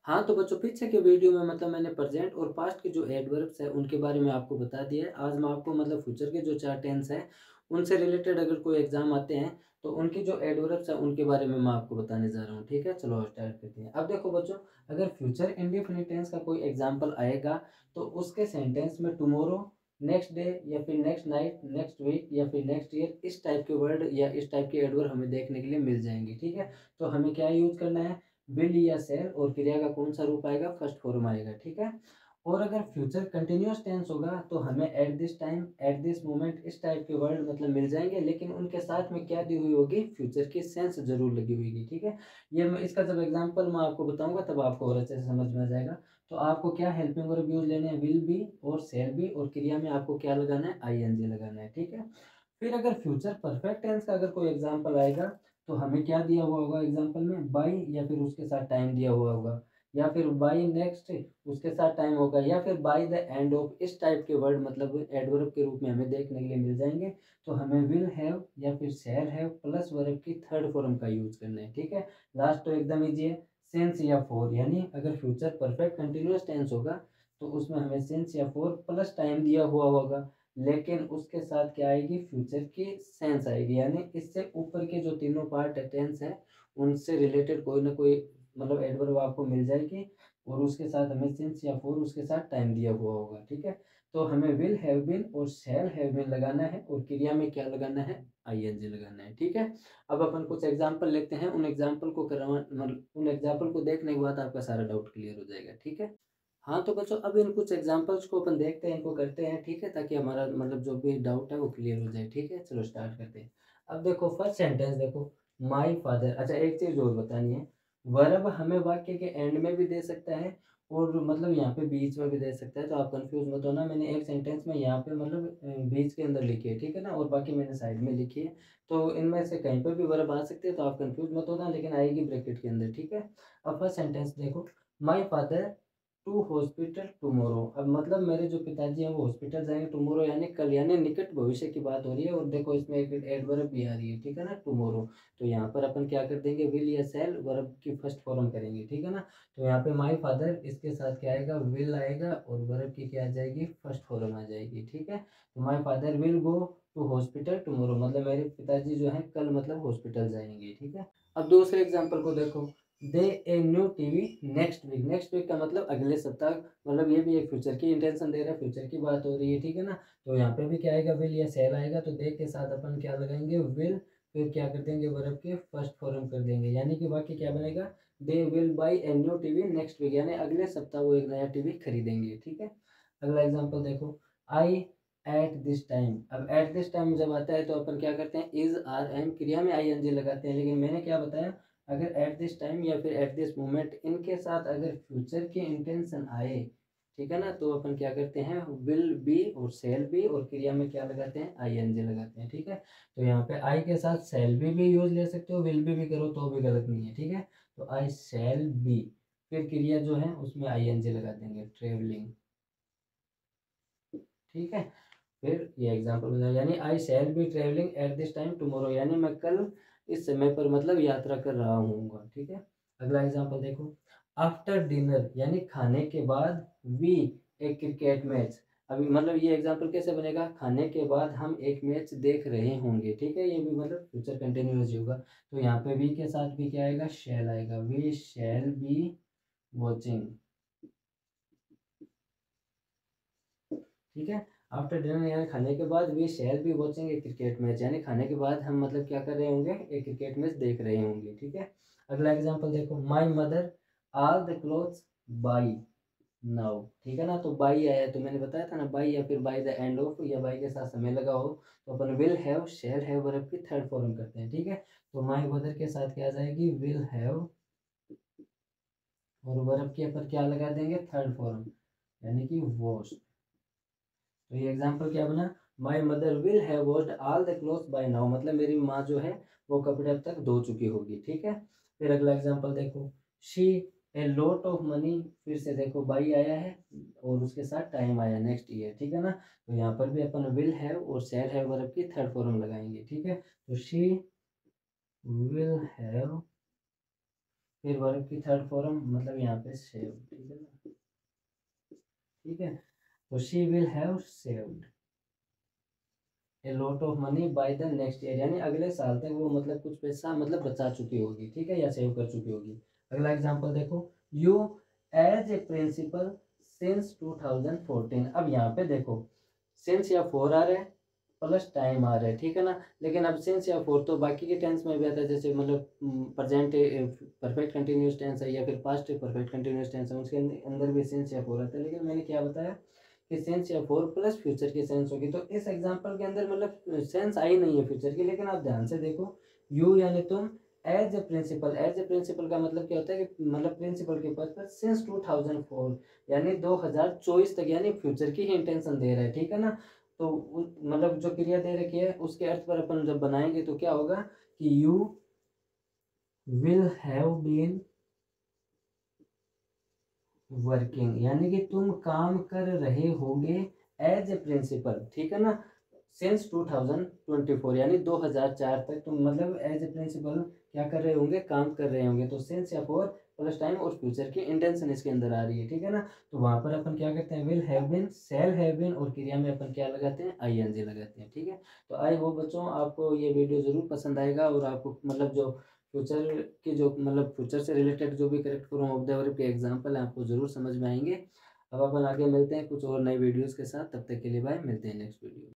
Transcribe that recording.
हाँ, तो बच्चों पीछे के वीडियो में मतलब मैंने प्रेज़ेंट और पास्ट के जो एडवर्ब्स हैं उनके बारे में आपको बता दिया है। आज मैं आपको मतलब फ्यूचर के जो 4 टेंस हैं, उनसे रिलेटेड अगर कोई एग्ज़ाम आते हैं, तो उनकी जो एडवर्ब्स हैं उनके बारे में मैं आपको बताने जा रहा हूँ, ठीक है? चलो स्टार्ट करते हैं। अब देखो बच्चों, अगर फ्यूचर इंडेफिनिट टेंस का कोई एग्ज़ाम्पल आएगा, तो उसके सेंटेंस में टुमारो, नेक्स्ट डे या फिर नेक्स्ट नाइट, नेक्स्ट वीक या फिर नेक्स्ट ईयर इस टाइप के वर्ड या इस टाइप के एडवर्ब हमें देखने के लिए मिल जाएँगे, ठीक है? तो हमें क्या यूज़ करना है? विल या शैल और क्रिया का कौन सा रूप आएगा? फर्स्ट फॉर्म आएगा, ठीक है। और अगर फ्यूचर कंटिन्यूअस टेंस होगा तो हमें eight this time, at this moment इस टाइप के वर्ड मतलब मिल जाएंगे, लेकिन उनके साथ में क्या दी हुई होगी? फ्यूचर की सेंस जरूर लगी हुई होगी, ठीक है। ये मैं इसका जब एग्जांपल मैं आपको बताऊंगा तब आपको और अच्छे से समझ में आ जाएगा। तो आपको क्या हेल्पिंग वर्ब यूज लेने हैं? विल बी और शैल बी, और क्रिया में आपको क्या लगाना है? आईएनजी लगाना है, ठीक है। फिर अगर फ्यूचर परफेक्ट टेंस का अगर कोई एग्जांपल आएगा, तो हमें क्या दिया हुआ होगा एग्जांपल में? बाई या फिर उसके साथ टाइम दिया हुआ होगा, या फिर बाई नेक्स्ट उसके साथ टाइम होगा, या फिर बाई द एंड ऑफ इस टाइप के वर्ड मतलब एडवर्ब के रूप में हमें देखने के लिए मिल जाएंगे। तो हमें विल हैव या फिर शैल हैव प्लस वर्ब की थर्ड फॉर्म का यूज करना है, ठीक है। लास्ट तो एकदम इजी है, सिंस या फॉर, यानी अगर फ्यूचर परफेक्ट कंटिन्यूअस टेंस होगा तो उसमें हमें सिंस या फॉर प्लस टाइम दिया हुआ होगा, लेकिन उसके साथ क्या आएगी? फ्यूचर की सेंस आएगी, यानी इससे ऊपर के जो तीनों पार्ट टेंस हैं उनसे रिलेटेड कोई ना कोई मतलब एडवर्ब आपको मिल जाएगी, और उसके साथ हमें सिंस या फॉर उसके साथ टाइम दिया हुआ होगा, ठीक है। तो हमें विल हैव बीन और शैल हैव बीन लगाना है, और क्रिया में क्या लगाना है? आईएनजी लगाना है, ठीक है। अब अपन कुछ एग्जाम्पल लेते हैं, उन एग्जाम्पल को करवा मतलब उन एग्जाम्पल को देखने के बाद आपका सारा डाउट क्लियर हो जाएगा, ठीक है। हाँ, तो बच्चों अब इन कुछ एग्जांपल्स को अपन देखते हैं, इनको करते हैं, ठीक है, ताकि हमारा मतलब जो भी डाउट है वो क्लियर हो जाए, ठीक है। चलो स्टार्ट करते हैं। अब देखो फर्स्ट सेंटेंस देखो, माय फादर। अच्छा एक चीज़ और बतानी है, वर्ब हमें वाक्य के एंड में भी दे सकता है और मतलब यहाँ पे बीच में भी दे सकता है, तो आप कंफ्यूज मत होना। मैंने एक सेंटेंस में यहाँ पे मतलब बीच के अंदर लिखी है, ठीक है ना, और बाकी मैंने साइड में लिखी है। तो इनमें से कहीं पर भी वर्ब आ सकती है, तो आप कंफ्यूज मत होना, लेकिन आएगी ब्रैकेट के अंदर, ठीक है। अब फर्स्ट सेंटेंस देखो, my father to hospital tomorrow. अब मतलब मेरे जो पिताजी हैं वो हॉस्पिटल जाएंगे टुमारो, यानी कल, यानी निकट भविष्य की बात हो रही है। और देखो इसमें एक एडवर्ब भी आ रही है, ठीक है ना, टुमारो। तो यहाँ पर अपन क्या कर देंगे? विल या शैल वर्ब की फर्स्ट फॉर्म करेंगे, ठीक है ना। तो यहाँ पे माय फादर, इसके साथ क्या आएगा? विल आएगा, और वर्ब की क्या आ जाएगी? फर्स्ट फॉर्म आ जाएगी, ठीक है। तो my father will go to hospital tomorrow, मतलब मेरे पिताजी जो है कल मतलब हॉस्पिटल जाएंगे, ठीक है। अब दूसरे एग्जाम्पल को देखो, they a new TV next week. Next week का मतलब अगले सप्ताह, मतलब ये भी एक फ्यूचर की इंटेंशन दे रहा है, फ्यूचर की बात हो रही है, ठीक है ना। तो यहाँ पे भी क्या आएगा? विल या शैल आएगा, तो दे के साथ अपन क्या लगाएंगे? विल, फिर क्या कर देंगे? वर्ब के फर्स्ट फॉर्म कर देंगे, यानी कि वाक्य क्या बनेगा? They will buy a new TV next week, यानी अगले सप्ताह वो एक नया टीवी खरीदेंगे, ठीक है। अगला एग्जाम्पल देखो, आई एट दिस टाइम। अब एट दिस टाइम जब आता है तो अपन क्या करते हैं? इज आर एम, क्रिया में आई एन जी लगाते हैं, लेकिन मैंने क्या बताया? अगर एट दिस टाइम या फिर एट दिस मोमेंट इनके साथ अगर फ्यूचर की इंटेंशन आए, ठीक है ना, तो अपन क्या करते हैं? विल बी और सेल बी, और क्रिया में क्या लगाते हैं? आईएनजी लगाते हैं, ठीक है। तो यहाँ पे आई के साथ सेल बी भी यूज ले सकते हो, विल भी करो तो भी गलत नहीं है, ठीक है। तो आई सेल बी, फिर क्रिया जो है उसमें आईएनजी लगा देंगे, ट्रेवलिंग, ठीक है। फिर ये एग्जांपल बना, यानी I shall be travelling at this time tomorrow, यानी मैं कल इस समय पर मतलब यात्रा कर रहा हूँ, ठीक है। अगला एग्जांपल देखो, आफ्टर डिनर, यानी खाने के बाद, वी एक क्रिकेट मैच। अभी मतलब ये एग्जांपल कैसे बनेगा? खाने के बाद हम एक मैच देख रहे होंगे, ठीक है, ये भी मतलब फ्यूचर कंटिन्यूअस होगा। तो यहाँ पे वी के साथ भी क्या आएगा? शैल आएगा, वी शैल बी वॉचिंग, ठीक है। आफ्टर डिनर यानी खाने के बाद, we shall be watching a cricket match, यानी खाने के बाद हम मतलब क्या कर रहे होंगे? एक क्रिकेट मैच देख रहे होंगे, ठीक है। अगला एग्जांपल देखो, my mother all the clothes by now, ठीक है ना। तो बाई आया तो मैंने बताया था ना, बाई या फिर बाई द एंड ऑफ, या बाई के साथ समय लगा हो, तो अपन will have shall have verb की थर्ड फॉर्म करते हैं, ठीक है। तो माय मदर के साथ क्या आ जाएगी? विल हैव, और वर्ब के ऊपर क्या लगा देंगे? थर्ड फॉर्म, यानी कि वॉश। तो ये एग्जाम्पल क्या बना? My mother will have washed all the clothes by now, मतलब मेरी माँ जो है वो कपड़े अब तक धो चुकी होगी, ठीक है। फिर अगला एग्जाम्पल देखो, she a lot of money, फिर से देखो बाई आया है और उसके साथ टाइम आया नेक्स्ट ईयर, ठीक है ना। तो यहाँ पर भी अपन विल हैव और शैल हैव वर्ब की थर्ड फॉर्म लगाएंगे, ठीक है। तो शी विल हैव फिर वर्ब की थर्ड फॉर्म मतलब यहाँ पे सेव, ठीक है ना, ठीक है। तो she will have saved a lot of money by the next year, यानी अगले साल तक वो मतलब कुछ पैसा मतलब बचा चुकी होगी, ठीक है, या सेव कर चुकी होगी। अगला एग्जांपल देखो, you as a principal since 2014। अब यहाँ पे देखो सिंस या फॉर आ रहा है प्लस टाइम आ रहा है, ठीक है ना। लेकिन अब सिंस या फॉर तो बाकी के टेंस में भी आता है, जैसे मतलब प्रेजेंट परफेक्ट कंटिन्यूस टेंस है या फिर पास्ट परफेक्ट कंटिन्यूस टेंस है, उसके अंदर भी सिंस या फॉर आता है। लेकिन मैंने क्या बताया कि सेंस या फोर प्लस फ्यूचर की सेंस होगी, तो इस एग्जांपल के अंदर मतलब सेंस आई नहीं है फ्यूचर की। लेकिन आप ध्यान से देखो, यू यानी तुम, as a principal, as a principal का मतलब क्या होता है कि मतलब प्रिंसिपल के पद पर सिंस 2004 यानी 2024 तक, यानी फ्यूचर की ही इंटेंशन दे रहा है, ठीक है ना। तो मतलब जो क्रिया दे रखी है उसके अर्थ पर अपन जब बनाएंगे तो क्या होगा कि you will have been working, यानी कि तुम काम कर रहे होगे एज ए प्रिंसिपल, ठीक है ना, सिंस 2024 यानी 2004 तक तुम मतलब एज ए प्रिंसिपल क्या कर रहे होंगे, काम कर रहे होंगे। तो सिंस या फोर प्लस टाइम और फ्यूचर की इंटेंशन इसके अंदर आ रही है, ठीक है ना। तो वहां पर अपन क्या करते हैं, will have been, shall have been, और क्रिया में अपन क्या लगाते हैं, आईएनजी लगाते हैं, ठीक है। तो आई होप बच्चों आपको ये वीडियो जरूर पसंद आएगा, और आपको मतलब जो फ्यूचर की जो मतलब फ्यूचर से रिलेटेड जो भी correct form of the verb के एग्जांपल हैं आपको जरूर समझ में आएंगे। अब अपन आगे मिलते हैं कुछ और नए वीडियोस के साथ, तब तक के लिए बाय, मिलते हैं नेक्स्ट वीडियो।